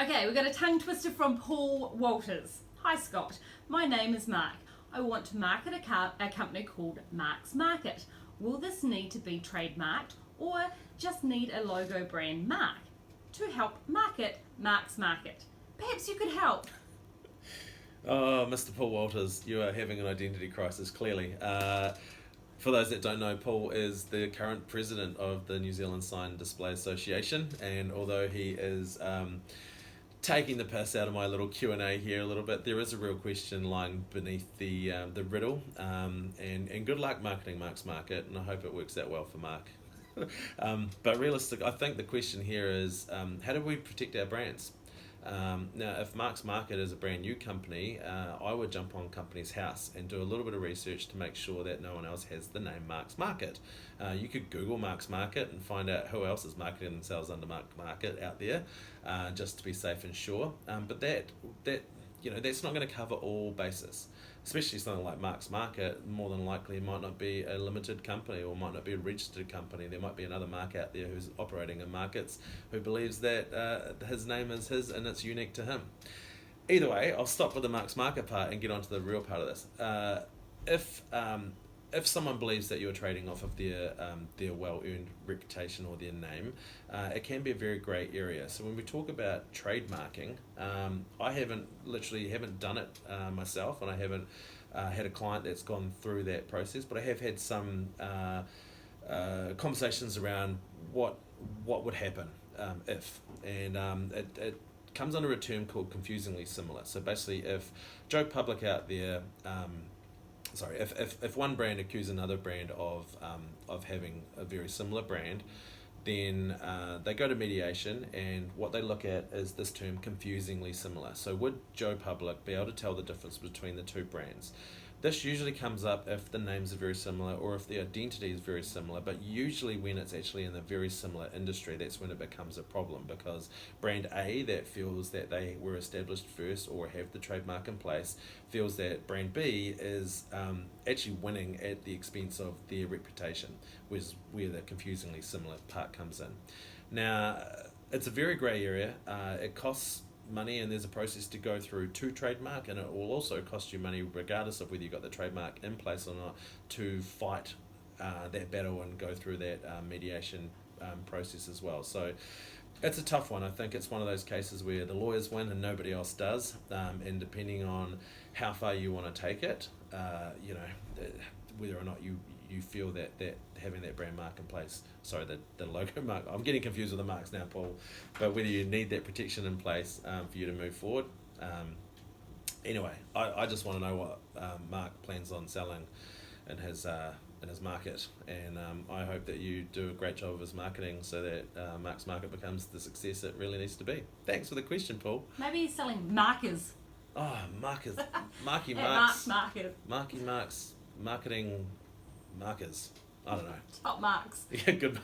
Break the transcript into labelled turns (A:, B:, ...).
A: Okay, we got a tongue twister from Paul Walters. Hi Scott, my name is Mark. I want to market a company called Mark's Market. Will this need to be trademarked or just need a logo brand mark to help market Mark's Market? Perhaps you could help.
B: Oh, Mr. Paul Walters, you are having an identity crisis, clearly. For those that don't know, Paul is the current president of the New Zealand Sign Display Association, and although he is taking the piss out of my little Q&A here a little bit, there is a real question lying beneath the riddle, and good luck marketing Mark's Market, and I hope it works out well for Mark. But realistic, I think the question here is, how do we protect our brands? Now, if Mark's Market is a brand new company, I would jump on Companies House and do a little bit of research to make sure that no one else has the name Mark's Market. You could Google Mark's Market and find out who else is marketing themselves under Mark's Market out there, just to be safe and sure. But that's not going to cover all bases. Especially something like Mark's Market, more than likely it might not be a limited company or might not be a registered company. There might be another Mark out there who's operating in markets who believes that his name is his and it's unique to him. Either way, I'll stop with the Mark's Market part and get on to the real part of this. If someone believes that you're trading off of their well-earned reputation or their name, it can be a very grey area. So when we talk about trademarking, I haven't done it myself, and I haven't had a client that's gone through that process, but I have had some conversations around what would happen if, and it comes under a term called confusingly similar. So basically, if Joe Public out there if one brand accuses another brand of having a very similar brand, then they go to mediation, and what they look at is this term confusingly similar. So would Joe Public be able to tell the difference between the two brands? This usually comes up if the names are very similar or if the identity is very similar, but usually when it's actually in a very similar industry, that's when it becomes a problem, because brand A that feels that they were established first or have the trademark in place feels that brand B is actually winning at the expense of their reputation, which is where the confusingly similar part comes in. Now, it's a very grey area. It costs money, and there's a process to go through to trademark, and it will also cost you money regardless of whether you got the trademark in place or not to fight that battle and go through that mediation process as well. So it's a tough one. I think it's one of those cases where the lawyers win and nobody else does, and depending on how far you want to take it, whether or not you feel that having that brand mark in place, the logo mark, I'm getting confused with the marks now, Paul, but whether you need that protection in place for you to move forward. Anyway, I just want to know what Mark plans on selling in his market, and I hope that you do a great job of his marketing so that Mark's Market becomes the success it really needs to be. Thanks for the question, Paul.
A: Maybe he's selling markers.
B: Oh, markers. Marky
A: Mark's
B: Marks.
A: Market.
B: Marky Marks. Marketing markers. I don't know.
A: Top marks.
B: Yeah, good.